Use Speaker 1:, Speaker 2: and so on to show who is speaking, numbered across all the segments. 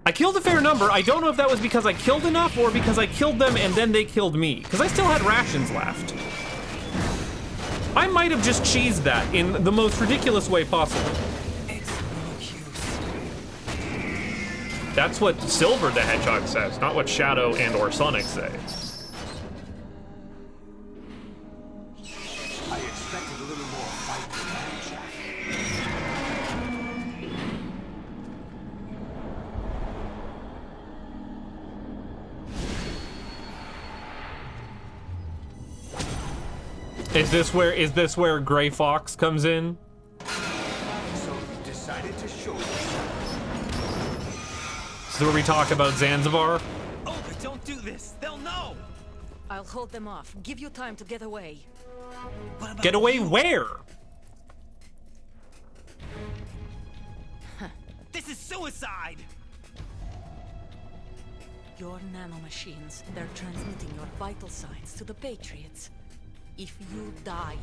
Speaker 1: I killed a fair number. I don't know if that was because I killed enough or because I killed them and then they killed me. Because I still had rations left. I might have just cheesed that in the most ridiculous way possible. That's what Silver the Hedgehog says, not what Shadow and or Sonic say.
Speaker 2: I expected a little more fight than that,
Speaker 1: Jack. Is this where Gray Fox comes in?
Speaker 2: So you decided to show yourself.
Speaker 1: This is where we talk about Zanzibar.
Speaker 3: Oh, but don't do this. They'll know.
Speaker 4: I'll hold them off. Give you time to get away.
Speaker 3: What about
Speaker 1: Get away
Speaker 3: you?
Speaker 1: where?
Speaker 3: This is suicide.
Speaker 4: Your nanomachines, they're transmitting your vital signs to the Patriots. If you die,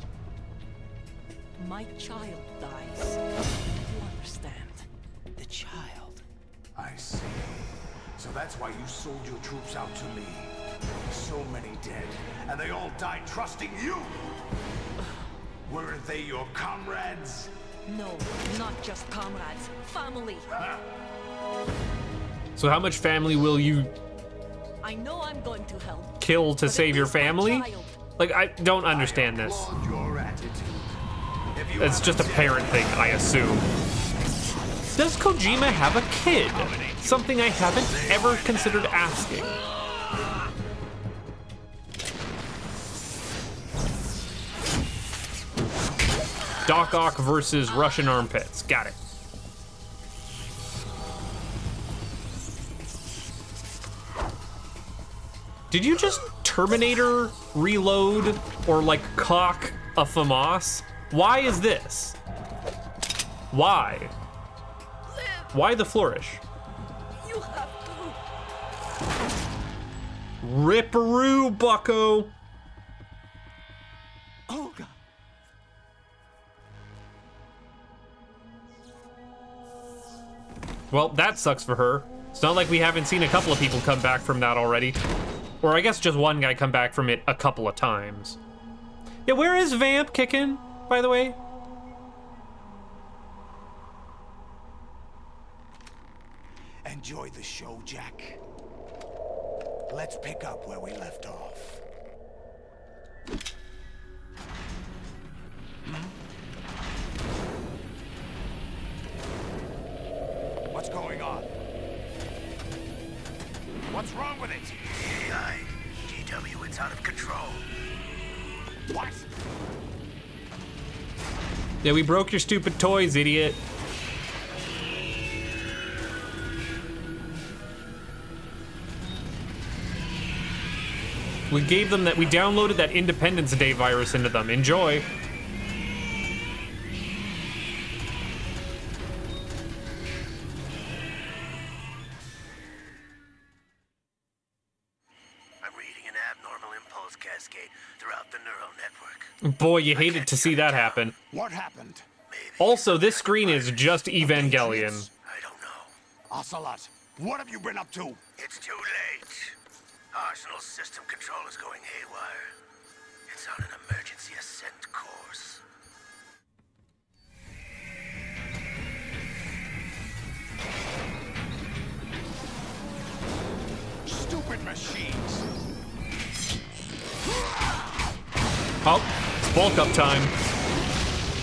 Speaker 4: my child dies. You understand?
Speaker 3: The child.
Speaker 2: I see. So that's why you sold your troops out to me. So many dead, and they all died trusting you! Weren't they your comrades?
Speaker 4: No, not just comrades. Family.
Speaker 1: So how much family will you
Speaker 4: I know I'm going to help.
Speaker 1: kill to
Speaker 4: but
Speaker 1: save
Speaker 4: at
Speaker 1: your
Speaker 4: least my
Speaker 1: family?
Speaker 4: child.
Speaker 1: Like, I don't understand this.
Speaker 2: applaud your attitude. If you
Speaker 1: It's just a
Speaker 2: haven't
Speaker 1: parent
Speaker 2: yet-
Speaker 1: thing, I assume. Does Kojima have a kid? Something I haven't ever considered asking. Doc Ock versus Russian armpits. Got it. Did you just Terminator reload or like cock a FAMAS? Why is this? Why? Why the flourish?
Speaker 4: You have to.
Speaker 1: Ripperoo, bucko.
Speaker 3: Oh God.
Speaker 1: Well, that sucks for her. It's not like we haven't seen a couple of people come back from that already. Or I guess just one guy come back from it a couple of times. Yeah, where is Vamp kicking, by the way?
Speaker 2: Enjoy the show, Jack. Let's pick up where we left off. What's going on? What's wrong with it?
Speaker 5: AI, GW, it's out of control.
Speaker 2: What?
Speaker 1: Yeah, we broke your stupid toys, idiot. We gave them that, we downloaded that Independence Day virus into them. Enjoy.
Speaker 5: I'm reading an abnormal impulse cascade throughout the neural network.
Speaker 1: Boy, you hated to see that happen.
Speaker 2: What happened?
Speaker 5: Maybe.
Speaker 1: Also, this screen is just Evangelion.
Speaker 5: I don't know.
Speaker 2: Ocelot, what have you been up to?
Speaker 5: It's too late. Arsenal system control is going haywire. It's on an emergency ascent course.
Speaker 2: Stupid machines.
Speaker 1: Oh, it's bulk up time.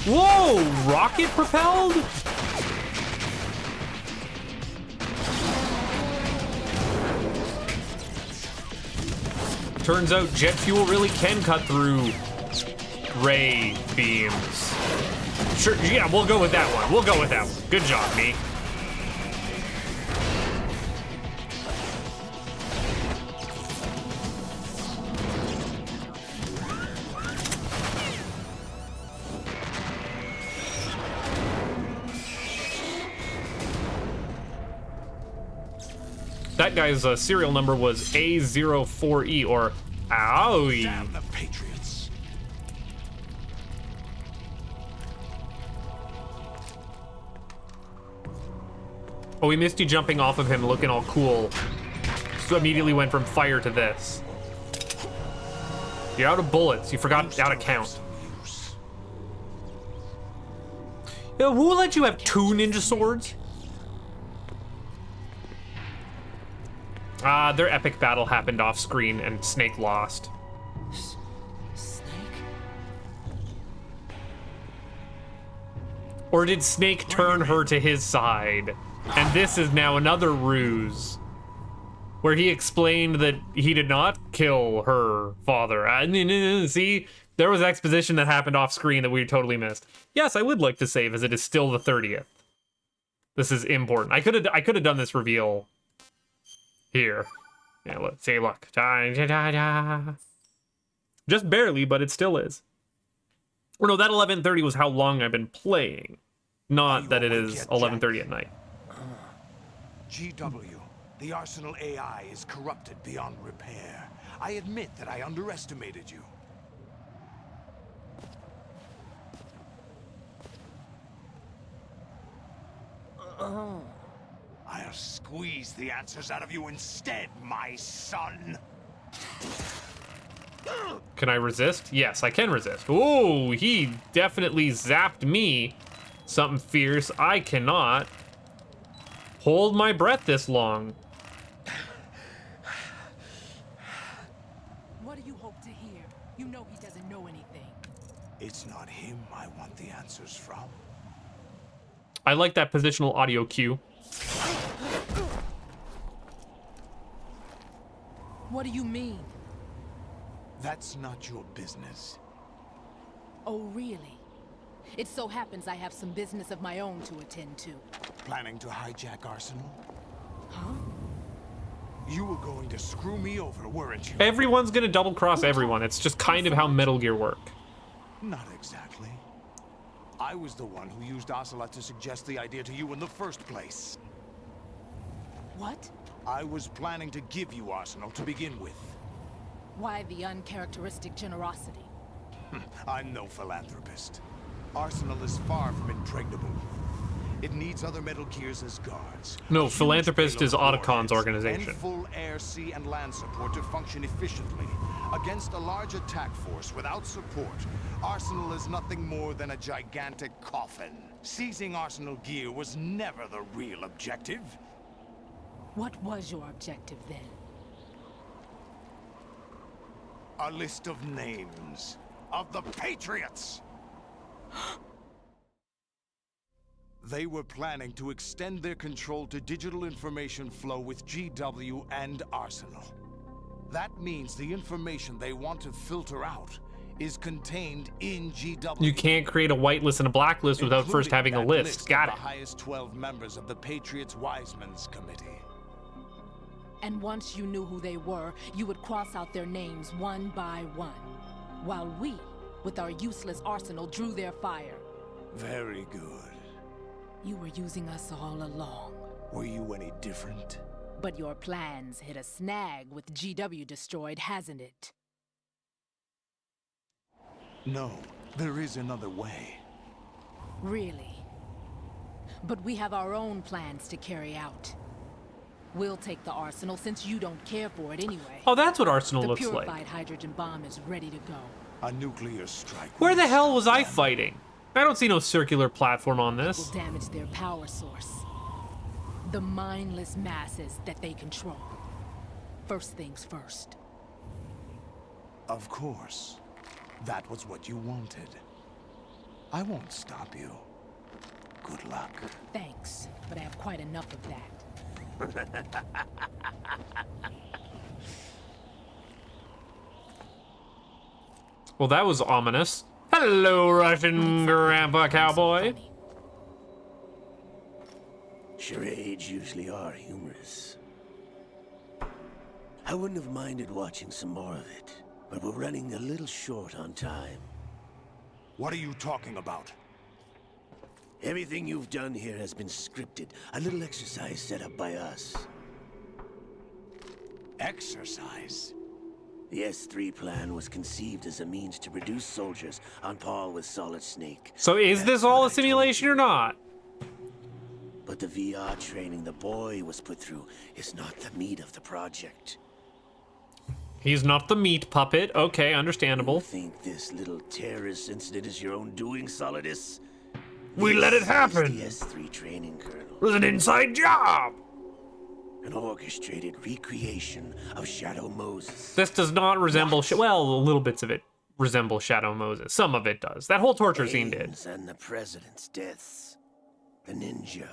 Speaker 1: Whoa, rocket propelled? Turns out jet fuel really can cut through ray beams. Sure, yeah, we'll go with that one. We'll go with that one. Good job, me. That guy's serial number was A04E, or Owie.
Speaker 2: Damn the Patriots.
Speaker 1: Oh, we missed you jumping off of him looking all cool. So immediately went from fire to this. You're out of bullets. You forgot how to count. Yeah, who let you have 2 ninja swords? Their epic battle happened off screen and Snake lost.
Speaker 4: Snake?
Speaker 1: Or did Snake turn her to his side? And this is now another ruse. Where he explained that he did not kill her father. See? There was exposition that happened off screen that we totally missed. Yes, I would like to save as it is still the 30th. This is important. I could have done this reveal here. Yeah, let's see, look. Just barely, but it still is. Or no, that 11:30 was how long I've been playing. Not that it is 11:30 at night.
Speaker 2: GW, the Arsenal AI is corrupted beyond repair. I admit that I underestimated you. I'll squeeze the answers out of you instead, my son.
Speaker 1: Can I resist? Yes, I can resist. Ooh, he definitely zapped me. Something fierce. I cannot hold my breath this long.
Speaker 4: What do you hope to hear? You know he doesn't know anything.
Speaker 2: It's not him I want the answers from.
Speaker 1: I like that positional audio cue.
Speaker 4: What do you mean?
Speaker 2: That's not your business.
Speaker 4: Oh, really? It so happens I have some business of my own to attend to.
Speaker 2: Planning to hijack Arsenal?
Speaker 4: Huh?
Speaker 2: You were going to screw me over, weren't you?
Speaker 1: Everyone's gonna double cross everyone. It's just kind of how Metal Gear work.
Speaker 2: Not exactly. I was the one who used Ocelot to suggest the idea to you in the first place.
Speaker 4: What?
Speaker 2: I was planning to give you Arsenal to begin with.
Speaker 4: Why the uncharacteristic generosity?
Speaker 2: I'm no philanthropist. Arsenal is far from impregnable. It needs other Metal Gears as guards.
Speaker 1: No,
Speaker 2: A huge
Speaker 1: philanthropist is
Speaker 2: payload of
Speaker 1: Otacon's
Speaker 2: warheads,
Speaker 1: organization.
Speaker 2: And full air, sea, and land support to function efficiently. Against a large attack force without support, Arsenal is nothing more than a gigantic coffin. Seizing Arsenal gear was never the real objective.
Speaker 4: What was your objective then?
Speaker 2: A list of names of the Patriots. They were planning to extend their control to digital information flow with GW and Arsenal. That means the information they want to filter out is contained in GW.
Speaker 1: You can't create a whitelist and a blacklist without first having a
Speaker 2: including that
Speaker 1: list.
Speaker 2: of
Speaker 1: Got
Speaker 2: the
Speaker 1: it.
Speaker 2: highest 12 members of the Patriots Wiseman's Committee.
Speaker 4: And once you knew who they were, you would cross out their names one by one. While we, with our useless arsenal, drew their fire.
Speaker 2: Very good.
Speaker 4: You were using us all along.
Speaker 2: Were you any different?
Speaker 4: But your plans hit a snag with GW destroyed, hasn't it?
Speaker 2: No, there is another way.
Speaker 4: Really? But we have our own plans to carry out. We'll take the arsenal since you don't care for it anyway.
Speaker 1: Oh, that's what Arsenal
Speaker 4: The
Speaker 1: looks
Speaker 4: purified
Speaker 1: like.
Speaker 4: hydrogen bomb is ready to go.
Speaker 2: A nuclear strike.
Speaker 1: Where the
Speaker 2: will
Speaker 1: hell was
Speaker 2: stop
Speaker 1: I
Speaker 2: them.
Speaker 1: fighting? I don't see no circular platform on
Speaker 4: Will
Speaker 1: this.
Speaker 4: damage their power source. The mindless masses that they control. First things first.
Speaker 2: Of course. That was what you wanted. I won't stop you. Good luck.
Speaker 4: Thanks, but I have quite enough of that.
Speaker 1: Well, that was ominous. Hello, Russian Grandpa Cowboy.
Speaker 4: Funny.
Speaker 5: Charades usually are humorous. I wouldn't have minded watching some more of it, but we're running a little short on time.
Speaker 2: What are you talking about?
Speaker 5: Everything you've done here has been scripted, a little exercise set up by us.
Speaker 2: Exercise?
Speaker 5: The S3 plan was conceived as a means to produce soldiers on par with Solid Snake.
Speaker 1: So is this all a simulation or not?
Speaker 5: But But the VR training the boy was put through is not the meat of the project.
Speaker 1: He's not the meat puppet. Okay, understandable.
Speaker 5: You think this little terrorist incident is your own doing, Solidus?
Speaker 1: We let it happen.
Speaker 5: This is the S3 training kernel.
Speaker 1: It was an inside job.
Speaker 5: An orchestrated recreation of Shadow Moses.
Speaker 1: This does not resemble... well, little bits of it resemble Shadow Moses. Some of it does. That whole torture scene did.
Speaker 5: And the president's deaths. The ninja.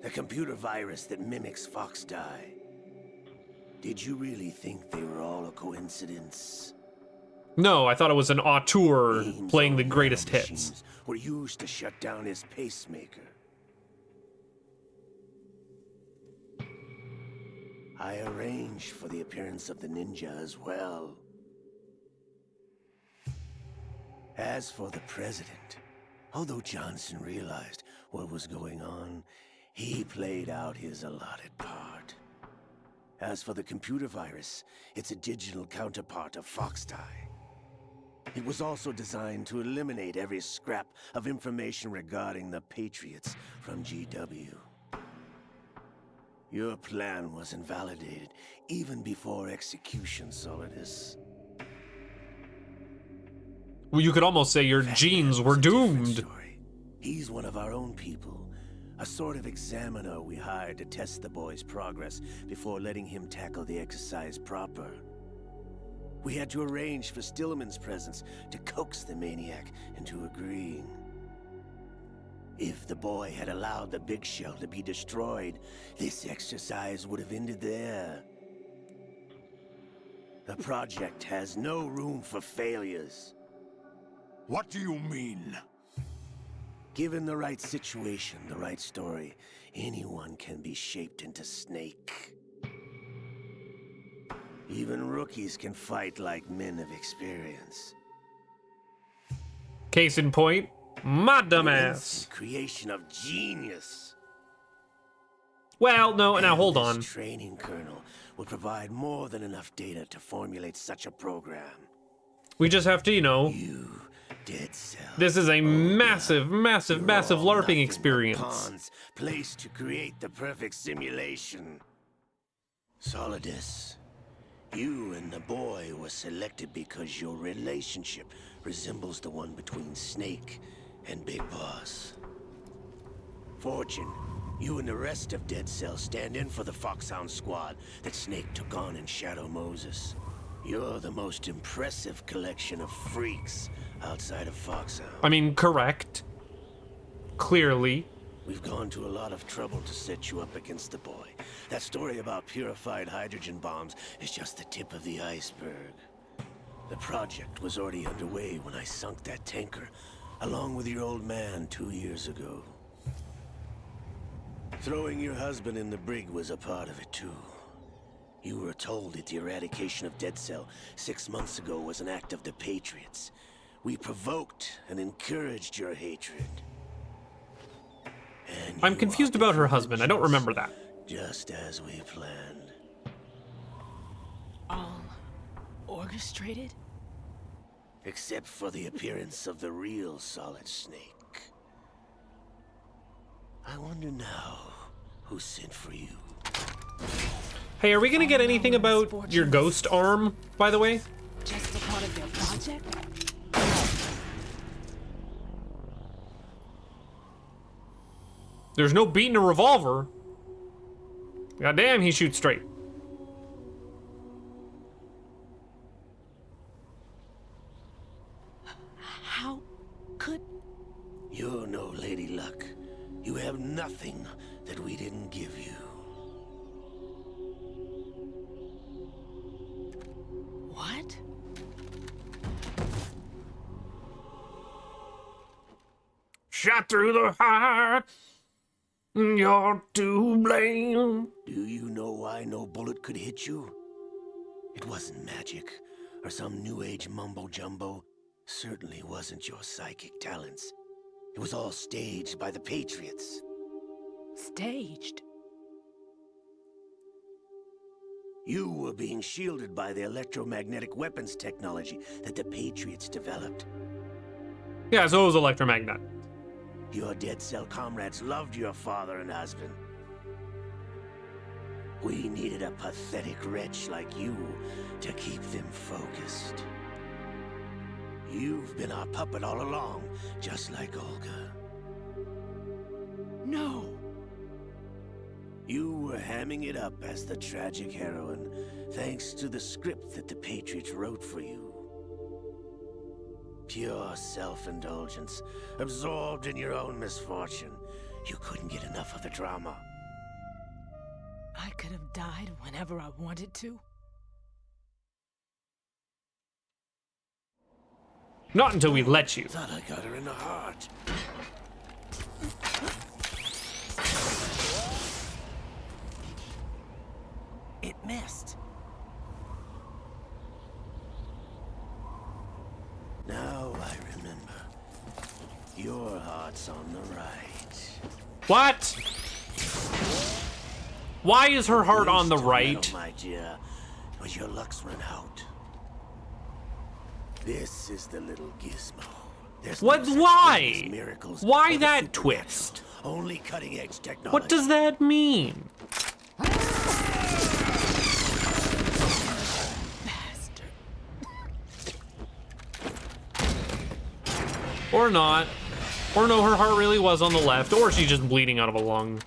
Speaker 5: The computer virus that mimics Fox Die. Did you really think they were all a coincidence?
Speaker 1: No, I thought it was an auteur
Speaker 5: Ames
Speaker 1: playing the
Speaker 5: own
Speaker 1: greatest hits.
Speaker 5: machines were used to shut down his pacemaker. I arranged for the appearance of the ninja as well. As for the president, although Johnson realized what was going on, he played out his allotted part. As for the computer virus, it's a digital counterpart of Fox Die. It was also designed to eliminate every scrap of information regarding the Patriots from GW. Your plan was invalidated even before execution, Solidus.
Speaker 1: Well, you could almost say your genes were doomed.
Speaker 5: He's one of our own people. A sort of examiner we hired to test the boy's progress before letting him tackle the exercise proper. We had to arrange for Stillman's presence to coax the maniac into agreeing. If the boy had allowed the big shell to be destroyed, this exercise would have ended there. The project has no room for failures.
Speaker 2: What do you mean?
Speaker 5: Given the right situation, the right story, anyone can be shaped into Snake. Even rookies can fight like men of experience.
Speaker 1: Case in point, my
Speaker 5: It's
Speaker 1: dumbass.
Speaker 5: the creation of genius.
Speaker 1: Well, no, now hold
Speaker 5: This
Speaker 1: on.
Speaker 5: training kernel would provide more than enough data to formulate such a program.
Speaker 1: We just have to, you know,
Speaker 5: You, Dead Cell.
Speaker 1: this is a massive, massive,
Speaker 5: You're
Speaker 1: massive
Speaker 5: all
Speaker 1: LARPing
Speaker 5: nothing but
Speaker 1: experience.
Speaker 5: pawns placed to create the perfect simulation. Solidus, you and the boy were selected because your relationship resembles the one between Snake and Big Boss. Fortune, you and the rest of Dead Cell stand in for the Foxhound squad that Snake took on in Shadow Moses. You're the most impressive collection of freaks outside of Foxhound.
Speaker 1: I mean, correct. Clearly.
Speaker 5: We've gone to a lot of trouble to set you up against the boy. That story about purified hydrogen bombs is just the tip of the iceberg. The project was already underway when I sunk that tanker, along with your old man 2 years ago. Throwing your husband in the brig was a part of it too. You were told that the eradication of Dead Cell 6 months ago was an act of the Patriots. We provoked and encouraged your hatred. And
Speaker 1: I'm
Speaker 5: you
Speaker 1: confused
Speaker 5: opted
Speaker 1: about her
Speaker 5: for
Speaker 1: husband. I don't
Speaker 5: vengeance,
Speaker 1: remember that.
Speaker 5: Just as we planned.
Speaker 4: All orchestrated?
Speaker 5: Except for the appearance of the real Solid Snake. I wonder now who sent for you.
Speaker 1: Hey, are we gonna get anything about your ghost arm, by the way?
Speaker 4: Just a part of their project?
Speaker 1: There's no beating a revolver. God damn, he shoots straight.
Speaker 4: How could...
Speaker 5: You're no Lady Luck. You have nothing that we didn't give you.
Speaker 4: What?
Speaker 1: Shot through the heart. You're to blame.
Speaker 5: Do you know why no bullet could hit you? It wasn't magic or some new age mumbo jumbo. Certainly wasn't your psychic talents. It was all staged by the Patriots.
Speaker 4: Staged?
Speaker 5: You were being shielded by the electromagnetic weapons technology that the Patriots developed.
Speaker 1: Yeah, so it was electromagnet.
Speaker 5: Your dead cell comrades loved your father and husband. We needed a pathetic wretch like you to keep them focused. You've been our puppet all along, just like Olga.
Speaker 4: No.
Speaker 5: You were hamming it up as the tragic heroine, thanks to the script that the Patriots wrote for you. Pure self-indulgence, absorbed in your own misfortune. You couldn't get enough of the drama.
Speaker 6: I could have died whenever I wanted to.
Speaker 1: Not until we let you.
Speaker 5: Thought I got her in the heart.
Speaker 3: It missed.
Speaker 5: Now I remember. Your heart's on the right.
Speaker 1: What? Why is her heart on the
Speaker 5: Please
Speaker 1: right?
Speaker 5: don't meddle, my dear, or your luck's run out. This is the little gizmo. There's
Speaker 1: What?
Speaker 5: no such
Speaker 1: Why?
Speaker 5: thing as miracles
Speaker 1: Why
Speaker 5: or the
Speaker 1: that
Speaker 5: supernatural.
Speaker 1: twist?
Speaker 5: Only cutting-edge technology.
Speaker 1: What does that mean?
Speaker 6: Bastard.
Speaker 1: Or not. Or no, her heart really was on the left, or she's just bleeding out of a lung.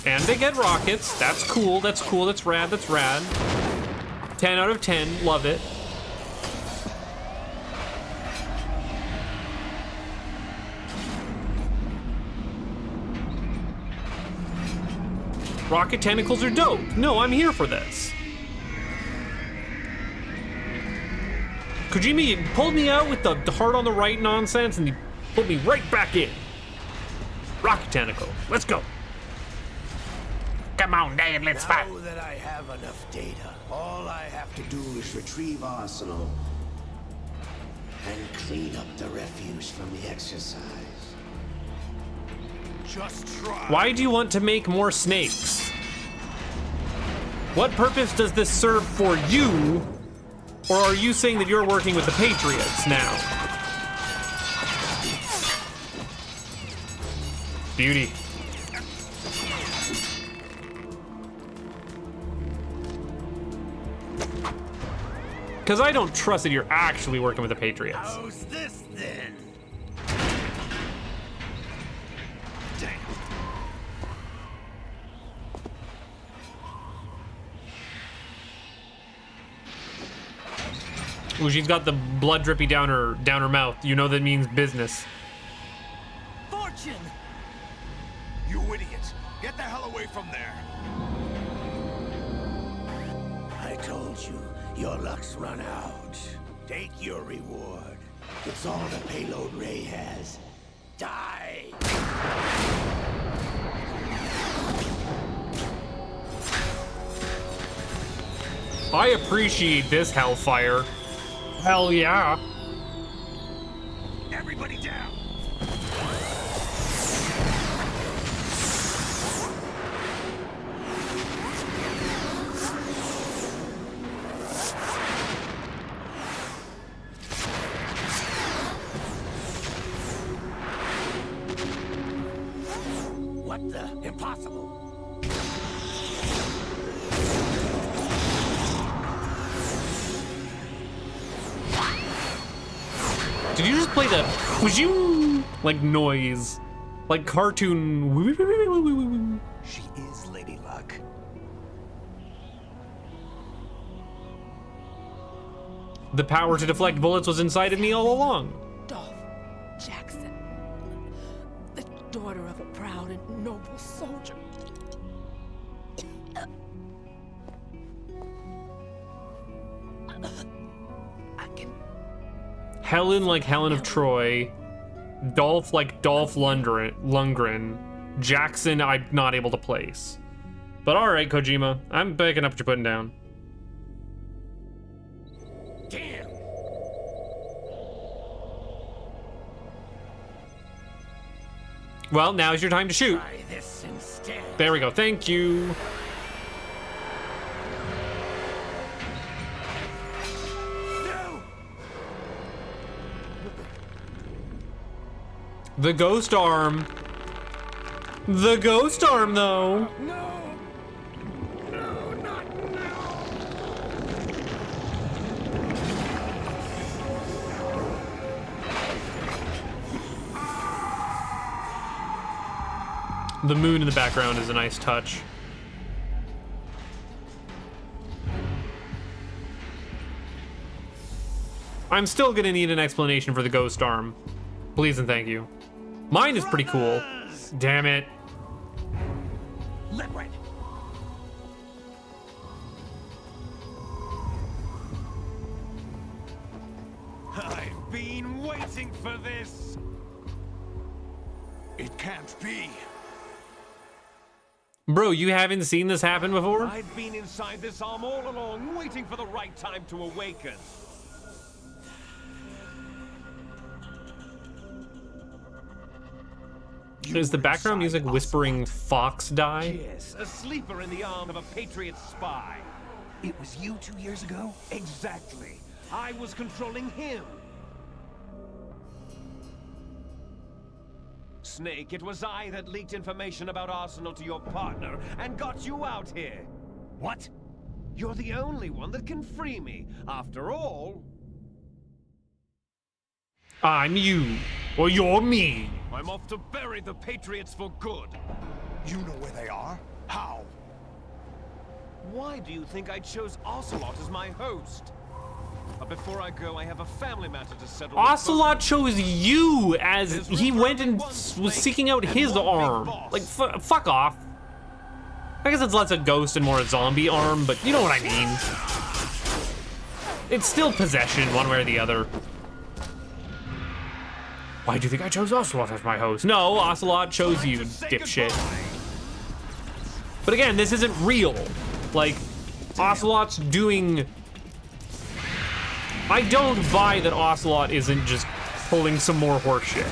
Speaker 1: And they get rockets. That's cool, that's cool, that's rad, that's rad. 10 out of 10, love it. Rocket tentacles are dope. No, I'm here for this. Kojima pulled me out with the heart on the right nonsense and he put me right back in. Rocket tentacle, let's go. Come on, Dad, let's fight.
Speaker 5: Now that I have enough data, all I have to do is retrieve Arsenal and clean up the refuse from the exercise.
Speaker 2: Just try.
Speaker 1: Why do you want to make more snakes? What purpose does this serve for you? Or are you saying that you're working with the Patriots now? Beauty. Because I don't trust that you're actually working with the Patriots.
Speaker 5: How's this then? Damn.
Speaker 1: Ooh, she's got the blood drippy down her mouth. You know that means business.
Speaker 3: Fortune!
Speaker 2: You idiots! Get the hell away from there!
Speaker 5: I told you, your luck's run out. Take your reward. It's all the payload Ray has. Die!
Speaker 1: I appreciate this hellfire. Hell yeah.
Speaker 2: Everybody down!
Speaker 5: What the? Impossible!
Speaker 1: Did you just play the whooshoo like noise? Like cartoon.
Speaker 2: She is Lady Luck.
Speaker 1: The power to deflect bullets was inside of me all along.
Speaker 6: Dolph Jackson. The daughter of a proud and noble soldier. I can...
Speaker 1: Helen like Helen of Troy. Dolph like Dolph Lundgren. Jackson I'm not able to place. But alright, Kojima. I'm picking up what you're putting down.
Speaker 5: Damn!
Speaker 1: Well, now's your time to shoot.
Speaker 5: Try this instead.
Speaker 1: There we go. Thank you.
Speaker 5: No!
Speaker 1: The ghost arm. The ghost arm, though.
Speaker 2: No! No, not now!
Speaker 1: The moon in the background is a nice touch. I'm still gonna need an explanation for the ghost arm. Please and thank you. Mine is pretty cool. Damn it.
Speaker 3: Liquid.
Speaker 2: I've been waiting for this! It can't be.
Speaker 1: Bro, you haven't seen this happen before?
Speaker 7: I've been inside this arm all along, waiting for the right time to awaken.
Speaker 1: Is the background music whispering Fox die?
Speaker 7: Yes, a sleeper in the arm of a Patriots spy.
Speaker 3: It was you 2 years ago?
Speaker 7: Exactly. I was controlling him. Snake, it was I that leaked information about Arsenal to your partner and got you out here.
Speaker 3: What?
Speaker 7: You're the only one that can free me. After all,
Speaker 1: I'm you, or you're me.
Speaker 7: I'm off to bury the Patriots for good.
Speaker 2: You know where they are? How?
Speaker 7: Why do you think I chose Ocelot as my host? But before I go, I have a family matter to settle.
Speaker 1: Ocelot chose you as he went and was seeking out his arm. Like, fuck off. I guess it's less a ghost and more a zombie arm, but you know what I mean. It's still possession, one way or the other. Why do you think I chose Ocelot as my host? No, Ocelot chose you, dipshit. But again, this isn't real. Like, Ocelot's doing... I don't buy that Ocelot isn't just pulling some more horse shit.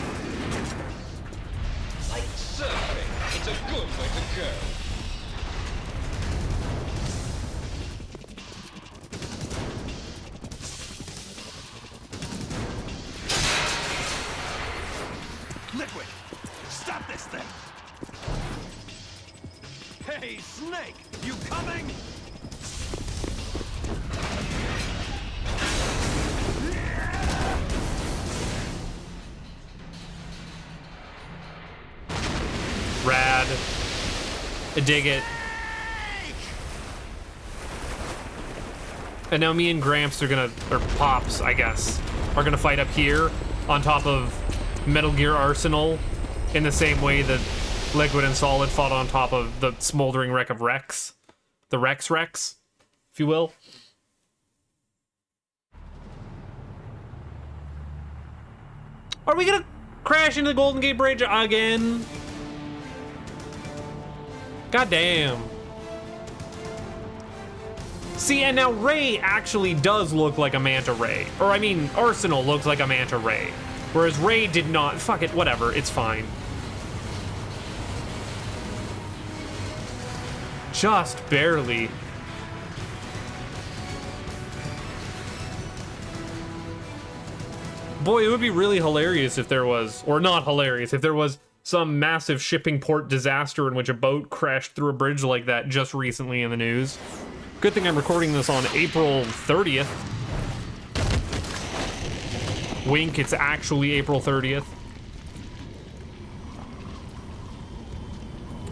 Speaker 8: Like surfing, it's a good way to go.
Speaker 3: Liquid! Stop this thing!
Speaker 7: Hey, Snake, you coming?
Speaker 1: Rad. I dig it. And now me and Gramps are gonna, or Pops, I guess, are gonna fight up here on top of Metal Gear Arsenal in the same way that Liquid and Solid fought on top of the smoldering wreck of Rex. The Rex, if you will. Are we gonna crash into the Golden Gate Bridge again? God damn. See, and now Ray actually does look like a manta ray. Or I mean, Arsenal looks like a manta ray. Whereas Ray did not. Fuck it, whatever, it's fine. Just barely. Boy, it would be really hilarious if there was, or not hilarious, if there was some massive shipping port disaster in which a boat crashed through a bridge like that just recently in the news. Good thing I'm recording this on April 30th. Wink, it's actually April 30th.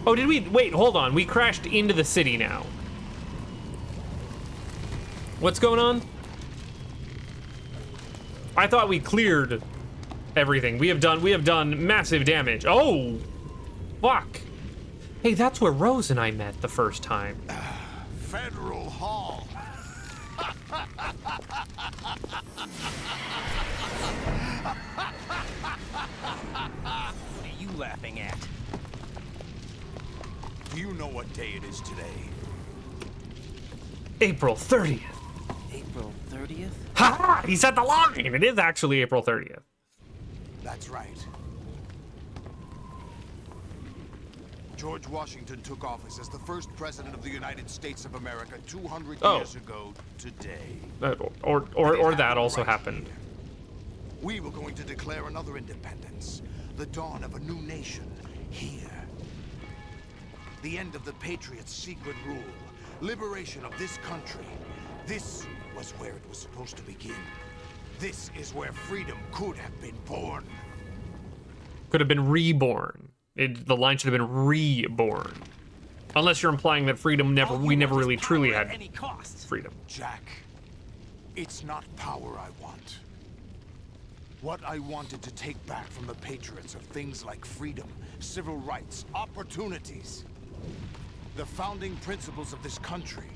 Speaker 1: Oh, did we? Wait, hold on. We crashed into the city now. What's going on? I thought we cleared everything. We have done massive damage. Oh, fuck. Hey, that's where Rose and I met the first time.
Speaker 2: Federal Hall.
Speaker 3: What are you laughing at?
Speaker 2: Do you know what day it is today?
Speaker 1: April 30th.
Speaker 3: April 30th?
Speaker 1: Ha! He said the line! It is actually April 30th.
Speaker 2: That's right. George Washington took office as the first president of the United States of America 200 years ago today.
Speaker 1: Or that also happened.
Speaker 2: We were going to declare another independence, The dawn of a new nation, here. The end of the Patriots' secret rule. Liberation of this country. This was where it was supposed to begin. This is where freedom could have been born.
Speaker 1: Could have been reborn. The line should have been reborn. Unless you're implying that freedom we never really truly had freedom.
Speaker 2: Jack, it's not power I want. What I wanted to take back from the Patriots are things like freedom, civil rights, opportunities. The founding principles of this country.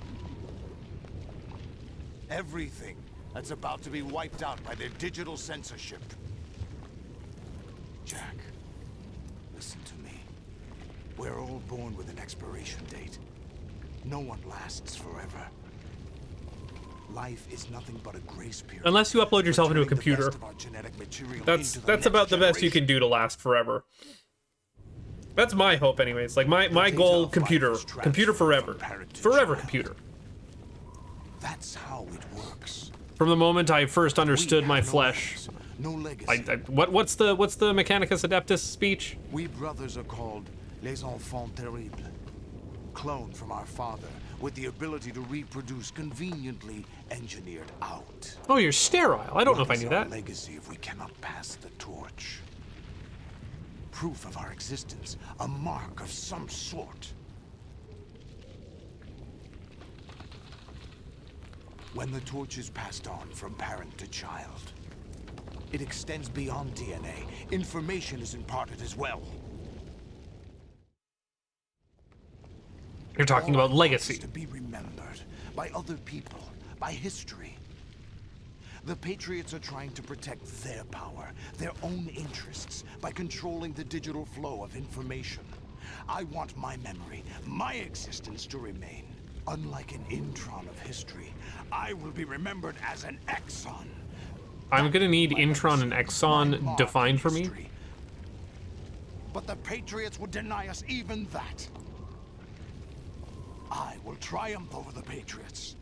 Speaker 2: Everything that's about to be wiped out by their digital censorship. Jack, listen to me. We're all born with an expiration date. No one lasts forever. Life is nothing but a grace period.
Speaker 1: Unless you upload yourself into a computer. That's about the best you can do to last forever. That's my hope anyways. Like my goal, computer forever. Forever computer.
Speaker 2: That's how it works.
Speaker 1: From the moment I first understood my flesh.
Speaker 2: No legacy.
Speaker 1: What's the Mechanicus Adeptus speech?
Speaker 2: We brothers are called les enfants terribles. Cloned from our father, with the ability to reproduce conveniently engineered out.
Speaker 1: Oh, you're sterile. I don't know if I knew that.
Speaker 2: Legacy if we cannot pass the torch. Proof of our existence, a mark of some sort. When the torch is passed on from parent to child, it extends beyond DNA. Information is imparted as well.
Speaker 1: You're talking about legacy.
Speaker 2: To be remembered by other people, by history. The Patriots are trying to protect their power, their own interests, by controlling the digital flow of information. I want my memory, my existence to remain. Unlike an intron of history, I will be remembered as an exon.
Speaker 1: I'm gonna need intron and exon defined for me.
Speaker 2: But the Patriots would deny us even that. I will triumph over the Patriots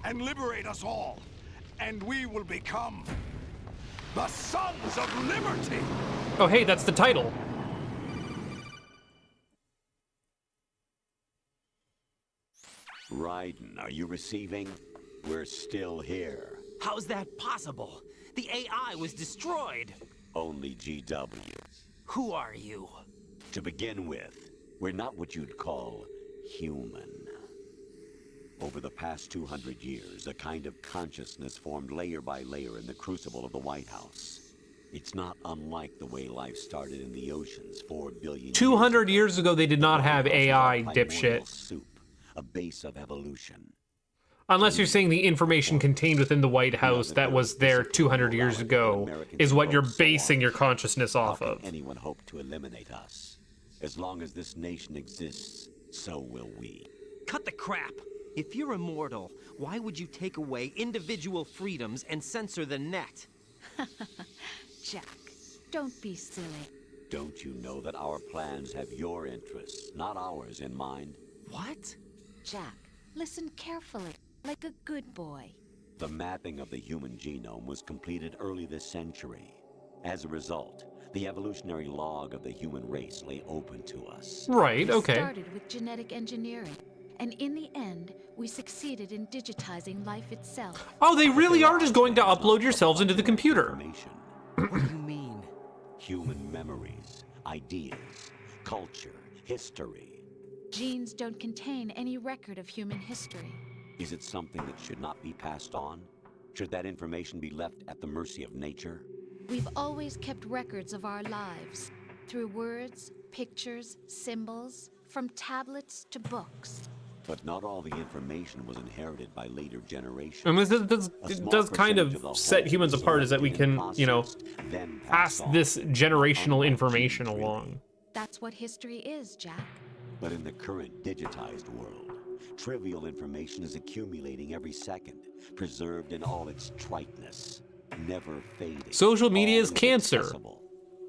Speaker 2: and liberate us all, and we will become the Sons of Liberty.
Speaker 1: Oh, hey, that's the title.
Speaker 9: Raiden, are you receiving? We're still here.
Speaker 3: How's that possible? The AI was destroyed.
Speaker 9: Only GW.
Speaker 3: Who are you?
Speaker 9: To begin with, we're not what you'd call human. Over the past 200 years, a kind of consciousness formed layer by layer in the crucible of the White House. It's not unlike the way life started in the oceans 4 billion
Speaker 1: 200 years ago, they did not have AI, dipshit.
Speaker 9: Soup, a base of evolution.
Speaker 1: Unless you're saying the information contained within the White House that was there 200 years ago is what you're basing your consciousness off of.
Speaker 9: Anyone hope to eliminate us? As long as this nation exists, so will we.
Speaker 3: Cut the crap! If you're immortal, why would you take away individual freedoms and censor the net?
Speaker 10: Jack, don't be silly.
Speaker 9: Don't you know that our plans have your interests, not ours, in mind?
Speaker 3: What?
Speaker 10: Jack, listen carefully, like a good boy.
Speaker 9: The mapping of the human genome was completed early this century. As a result, the evolutionary log of the human race lay open to us.
Speaker 1: Right, okay.
Speaker 10: We started with genetic engineering, and in the end, we succeeded in digitizing life itself.
Speaker 1: Oh, they really are just going to upload yourselves into the computer.
Speaker 3: What do you mean?
Speaker 9: Human memories, ideas, culture, history.
Speaker 10: Genes don't contain any record of human history.
Speaker 9: Is it something that should not be passed on? Should that information be left at the mercy of nature?
Speaker 10: We've always kept records of our lives, through words, pictures, symbols, from tablets to books.
Speaker 9: But not all the information was inherited by later generations.
Speaker 1: I mean, it does kind of set humans apart, is that we can, you know, pass this generational information along.
Speaker 10: That's what history is, Jack.
Speaker 9: But in the current digitized world, trivial information is accumulating every second, preserved in all its triteness, never fading.
Speaker 1: Social media is
Speaker 9: always
Speaker 1: cancer.
Speaker 9: accessible.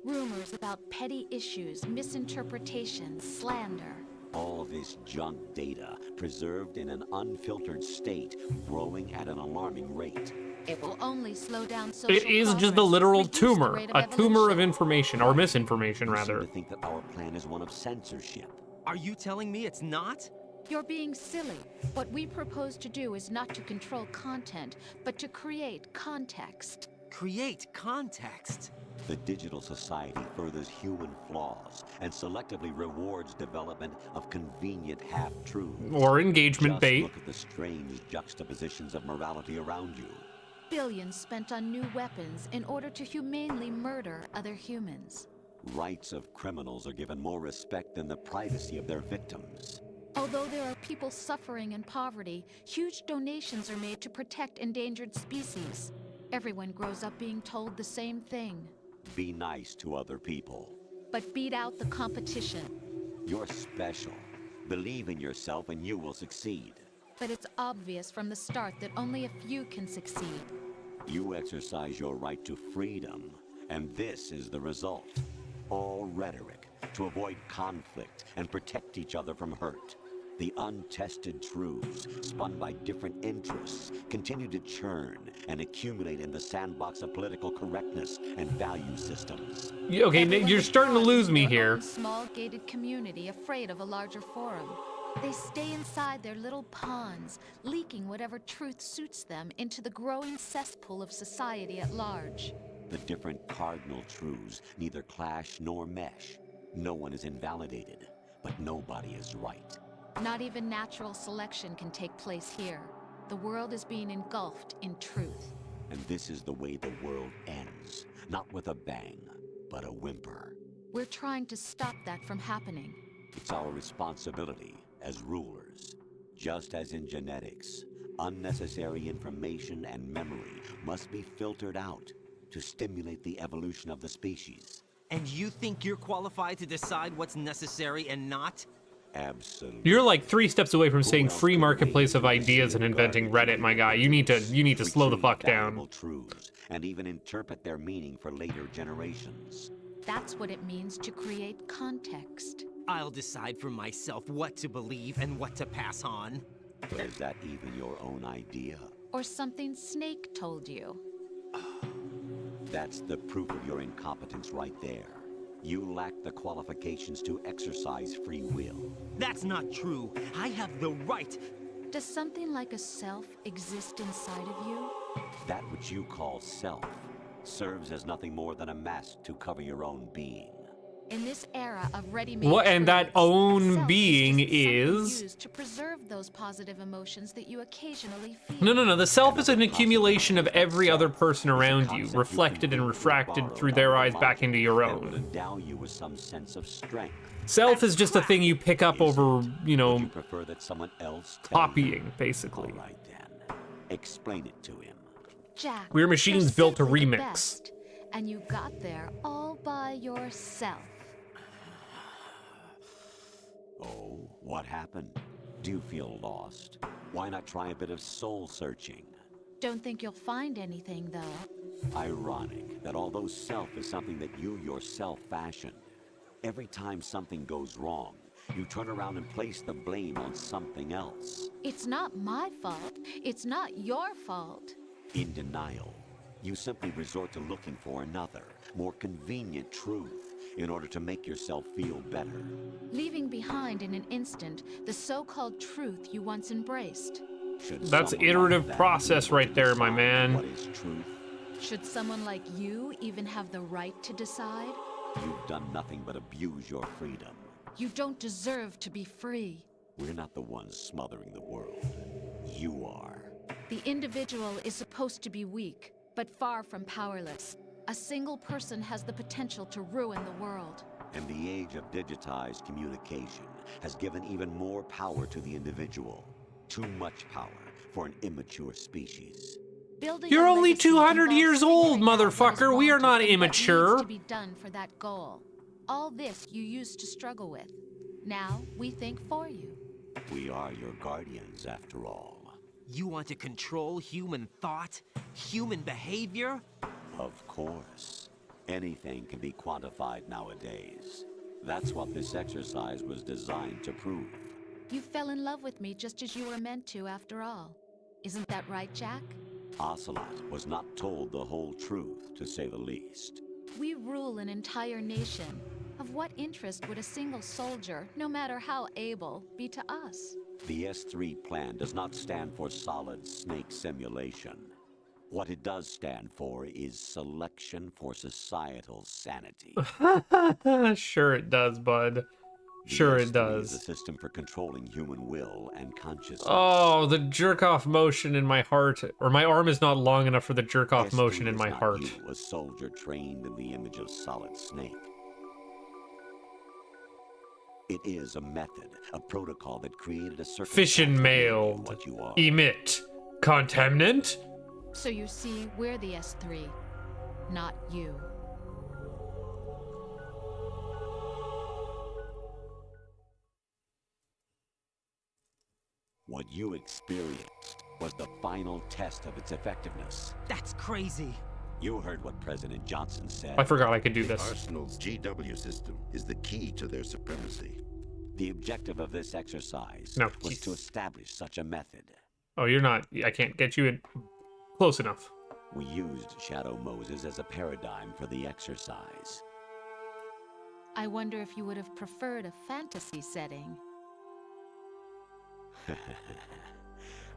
Speaker 10: Rumors about petty issues, misinterpretations, slander.
Speaker 9: All this junk data, preserved in an unfiltered state, growing at an alarming rate.
Speaker 10: It will only slow down social
Speaker 1: It is just a
Speaker 10: progress,
Speaker 1: literal
Speaker 10: reduce the
Speaker 1: tumor.
Speaker 10: rate of
Speaker 1: A tumor of
Speaker 10: evolution.
Speaker 1: information, or misinformation,
Speaker 9: You
Speaker 1: rather.
Speaker 9: seem to think that our plan is one of censorship.
Speaker 3: Are you telling me it's not?
Speaker 10: You're being silly. What we propose to do is not to control content, but to create context.
Speaker 3: Create context.
Speaker 9: The digital society furthers human flaws and selectively rewards development of convenient half-truths.
Speaker 1: Or engagement
Speaker 9: Just
Speaker 1: bait.
Speaker 9: look at the strange juxtapositions of morality around you.
Speaker 10: Billions spent on new weapons in order to humanely murder other humans.
Speaker 9: Rights of criminals are given more respect than the privacy of their victims.
Speaker 10: Although there are people suffering in poverty, huge donations are made to protect endangered species. Everyone grows up being told the same thing.
Speaker 9: Be nice to other people.
Speaker 10: But beat out the competition.
Speaker 9: You're special. Believe in yourself and you will succeed.
Speaker 10: But it's obvious from the start that only a few can succeed.
Speaker 9: You exercise your right to freedom, and this is the result. All rhetoric to avoid conflict and protect each other from hurt. The untested truths, spun by different interests, continue to churn and accumulate in the sandbox of political correctness and value systems.
Speaker 1: Okay, you're starting to lose me here.
Speaker 10: Small gated community afraid of a larger forum. They stay inside their little ponds, leaking whatever truth suits them into the growing cesspool of society at large.
Speaker 9: The different cardinal truths neither clash nor mesh. No one is invalidated, but nobody is right.
Speaker 10: Not even natural selection can take place here. The world is being engulfed in truth.
Speaker 9: And this is the way the world ends. Not with a bang, but a whimper.
Speaker 10: We're trying to stop that from happening.
Speaker 9: It's our responsibility as rulers. Just as in genetics, unnecessary information and memory must be filtered out to stimulate the evolution of the species.
Speaker 3: And you think you're qualified to decide what's necessary and not?
Speaker 9: Absolutely.
Speaker 1: You're like 3 steps away from saying free marketplace of ideas and inventing Reddit, my guy. You need to slow the fuck down.
Speaker 9: Truths and even interpret their meaning for later generations.
Speaker 10: That's what it means to create context.
Speaker 3: I'll decide for myself what to believe and what to pass on.
Speaker 9: Is that even your own idea?
Speaker 10: Or something Snake told you?
Speaker 9: That's the proof of your incompetence right there. You lack the qualifications to exercise free will.
Speaker 3: That's not true. I have the right.
Speaker 10: Does something like a self exist inside of you?
Speaker 9: That which you call self serves as nothing more than a mask to cover your own being.
Speaker 10: In this era of ready-made
Speaker 1: What, and that
Speaker 10: truths,
Speaker 1: own
Speaker 10: self
Speaker 1: being
Speaker 10: just something
Speaker 1: is...
Speaker 10: used to preserve those positive emotions that you occasionally feel.
Speaker 1: No. The self is an accumulation of every other person around you, reflected and refracted through their eyes back into your
Speaker 9: That would
Speaker 1: own.
Speaker 9: endow you with some sense of strength.
Speaker 1: Self is just a thing you pick up over, you
Speaker 9: Would
Speaker 1: know,
Speaker 9: you prefer that someone else tell you?
Speaker 1: copying, basically.
Speaker 9: All right then. Explain it to him.
Speaker 10: Jack,
Speaker 1: We're machines
Speaker 10: you're
Speaker 1: built to
Speaker 10: simply the
Speaker 1: remix.
Speaker 10: best, and you got there all by yourself.
Speaker 9: Oh, what happened? Do you feel lost? Why not try a bit of soul searching?
Speaker 10: Don't think you'll find anything, though.
Speaker 9: Ironic that although self is something that you yourself fashioned, every time something goes wrong, you turn around and place the blame on something else.
Speaker 10: It's not my fault. It's not your fault.
Speaker 9: In denial, you simply resort to looking for another, more convenient truth in order to make yourself feel better.
Speaker 10: Leaving behind in an instant the so-called truth you once embraced.
Speaker 9: Should
Speaker 1: That's
Speaker 9: someone
Speaker 1: iterative
Speaker 9: like that
Speaker 1: process
Speaker 9: be able
Speaker 1: right
Speaker 9: to
Speaker 1: there, my
Speaker 9: decide
Speaker 1: man.
Speaker 9: What is truth?
Speaker 10: Should someone like you even have the right to decide?
Speaker 9: You've done nothing but abuse your freedom.
Speaker 10: You don't deserve to be free.
Speaker 9: We're not the ones smothering the world. You are.
Speaker 10: The individual is supposed to be weak, but far from powerless. A single person has the potential to ruin the world.
Speaker 9: And the age of digitized communication has given even more power to the individual. Too much power for an immature species.
Speaker 10: Building
Speaker 1: You're
Speaker 10: a
Speaker 1: only
Speaker 10: legacy
Speaker 1: 200
Speaker 10: involves
Speaker 1: years old,
Speaker 10: figuring out what is
Speaker 1: motherfucker. We are
Speaker 10: wanted
Speaker 1: not
Speaker 10: and what
Speaker 1: immature.
Speaker 10: needs to be done for that goal. All this you used to struggle with. Now we think for you.
Speaker 9: We are your guardians, after all.
Speaker 3: You want to control human thought? Human behavior?
Speaker 9: Of course. Anything can be quantified nowadays. That's what this exercise was designed to prove.
Speaker 10: You fell in love with me just as you were meant to, after all. Isn't that right, Jack?
Speaker 9: Ocelot was not told the whole truth, to say the least.
Speaker 10: We rule an entire nation. Of what interest would a single soldier, no matter how able, be to us?
Speaker 9: The S3 plan does not stand for Solid Snake Simulation. What it does stand for is selection for societal sanity.
Speaker 1: Sure it does, bud. Sure it does.
Speaker 9: Is a system for controlling human will and consciousness.
Speaker 1: Oh, the jerk-off motion in my heart. Or my arm is not long enough for the jerk-off motion in my heart.
Speaker 9: You, a soldier trained in the image of Solid Snake. It is a method, a protocol that created a circumstance.
Speaker 1: Fission mailed.
Speaker 9: What you are.
Speaker 1: Emit. Contaminant?
Speaker 10: So you see, we're the S3, not you.
Speaker 9: What you experienced was the final test of its effectiveness.
Speaker 3: That's crazy.
Speaker 9: You heard what President Johnson said.
Speaker 1: I forgot I could do this.
Speaker 11: Arsenal's GW system is the key to their supremacy.
Speaker 9: The objective of this exercise was to establish such a method.
Speaker 1: Oh, you're not. I can't get you in close enough.
Speaker 9: We used Shadow Moses as a paradigm for the exercise.
Speaker 10: I wonder if you would have preferred a fantasy setting.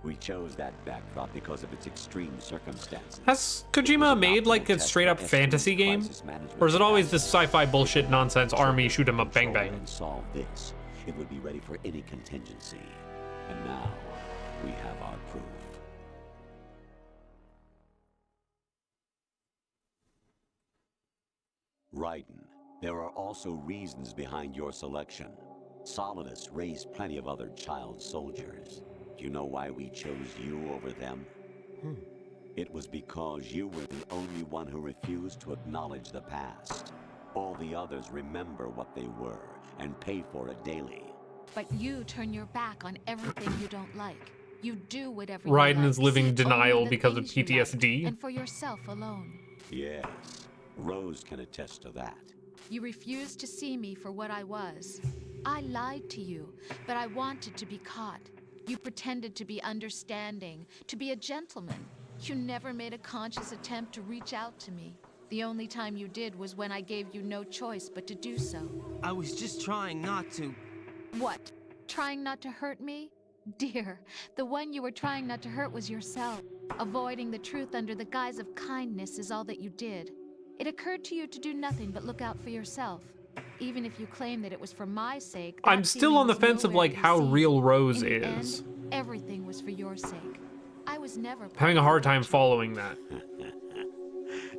Speaker 9: We chose that backdrop because of its extreme circumstances.
Speaker 1: Has Kojima made like a straight up fantasy game? Or is it always this sci-fi bullshit nonsense army shoot 'em up bang bang?
Speaker 9: And solve this, it would be ready for any contingency. And now we have our proof. Raiden, there are also reasons behind your selection. Solidus raised plenty of other child soldiers. Do you know why we chose you over them? It was because you were the only one who refused to acknowledge the past. All the others remember what they were and pay for it daily.
Speaker 10: But you turn your back on everything you don't like. You do whatever
Speaker 1: Raiden
Speaker 10: you like.
Speaker 1: is living
Speaker 10: See
Speaker 1: denial
Speaker 10: only the
Speaker 1: because of
Speaker 10: things you like,
Speaker 1: PTSD.
Speaker 10: and for yourself alone.
Speaker 9: Yes, Rose can attest to that.
Speaker 10: You refused to see me for what I was. I lied to you, but I wanted to be caught. You pretended to be understanding, to be a gentleman. You never made a conscious attempt to reach out to me. The only time you did was when I gave you no choice but to do so.
Speaker 3: I was just trying not to.
Speaker 10: What? Trying not to hurt me? Dear, the one you were trying not to hurt was yourself. Avoiding the truth under the guise of kindness is all that you did. It occurred to you to do nothing but look out for yourself. Even if you claim that it was for my sake,
Speaker 1: I'm still on the fence of like how real Rose is.
Speaker 10: Everything was for your sake. I was never
Speaker 1: Having a hard time following that.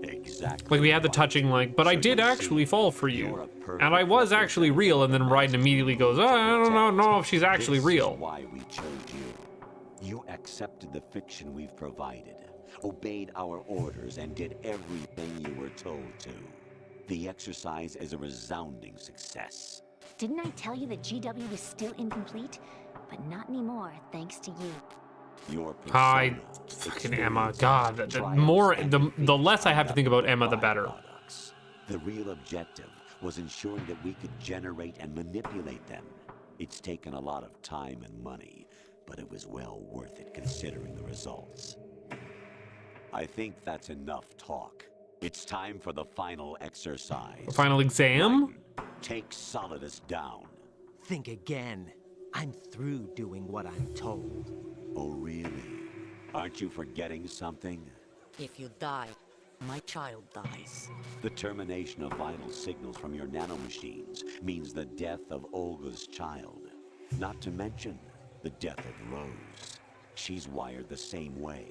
Speaker 9: Exactly.
Speaker 1: Like we had the touching like, but I did actually fall for you. And I was actually real, and then Raiden immediately goes, oh, I don't know if she's actually real.
Speaker 9: This is why we chose you. You accepted the fiction we've provided, obeyed our orders, and did everything you were told to. The exercise is a resounding success.
Speaker 12: Didn't I tell you that GW was still incomplete? But not anymore, thanks to you.
Speaker 9: Your
Speaker 1: Hi, fucking Emma. God, the less I have to think about Emma, the better.
Speaker 9: The real objective was ensuring that we could generate and manipulate them. It's taken a lot of time and money, but it was well worth it considering the results. I think that's enough talk. It's time for the final exercise.
Speaker 1: The final exam?
Speaker 9: Raiden, take Solidus down.
Speaker 3: Think again. I'm through doing what I'm told.
Speaker 9: Oh, really? Aren't you forgetting something?
Speaker 4: If you die, my child dies.
Speaker 9: The termination of vital signals from your nanomachines means the death of Olga's child. Not to mention the death of Rose. She's wired the same way.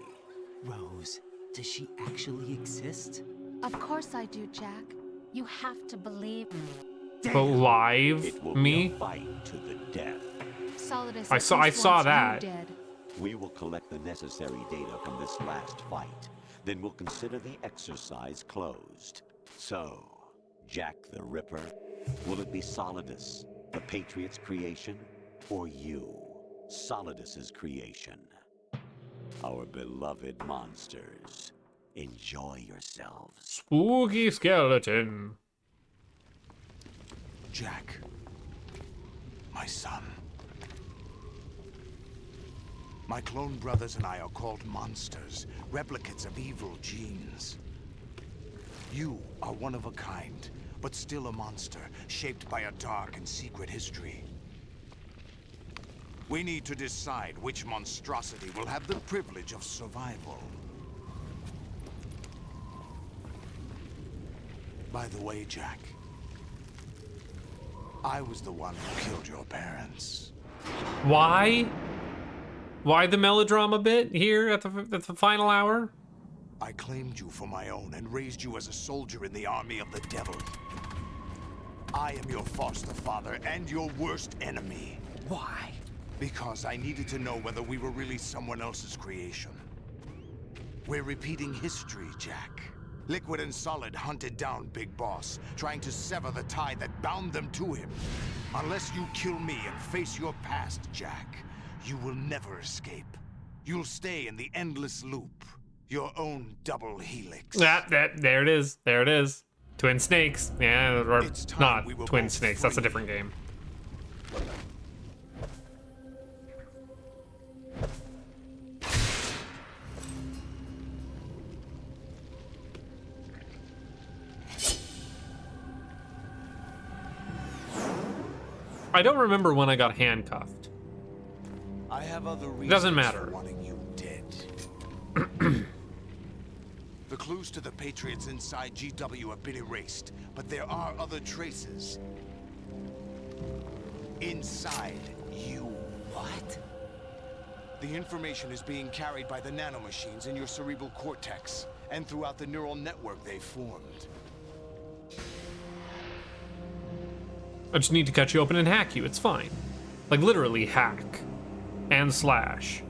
Speaker 3: Rose, does she actually exist?
Speaker 10: Of course I do, Jack. You have to believe me.
Speaker 1: Believe
Speaker 9: It will
Speaker 1: me?
Speaker 9: be a fight to the death.
Speaker 10: Solidus
Speaker 1: I saw
Speaker 10: wants
Speaker 1: that.
Speaker 10: you dead.
Speaker 9: We will collect the necessary data from this last fight. Then we'll consider the exercise closed. So, Jack the Ripper, will it be Solidus, the Patriots' creation, or you, Solidus's creation? Our beloved monsters, enjoy yourselves.
Speaker 1: Spooky skeleton.
Speaker 2: Jack, my son. My clone brothers and I are called monsters, replicates of evil genes. You are one of a kind, but still a monster, shaped by a dark and secret history. We need to decide which monstrosity will have the privilege of survival. By the way, Jack, I was the one who killed your parents.
Speaker 1: Why? Why the melodrama bit here at the final hour?
Speaker 2: I claimed you for my own and raised you as a soldier in the army of the devil. I am your foster father and your worst enemy.
Speaker 3: Why?
Speaker 2: Because I needed to know whether we were really someone else's creation. We're repeating history, Jack. Liquid and Solid hunted down Big Boss, trying to sever the tie that bound them to him. Unless you kill me and face your past, Jack, you will never escape. You'll stay in the endless loop. Your own double helix.
Speaker 1: There it is. There it is. Twin Snakes. Yeah, or not Twin Snakes. That's a different game. I don't remember when I got handcuffed.
Speaker 2: I have other reasons
Speaker 1: Doesn't matter.
Speaker 2: For wanting you dead. The clues to the Patriots inside GW have been erased, but there are other traces. Inside you.
Speaker 3: What?
Speaker 2: The information is being carried by the nanomachines in your cerebral cortex, and throughout the neural network they formed.
Speaker 1: I just need to cut you open and hack you. It's fine. Like literally hack and slash.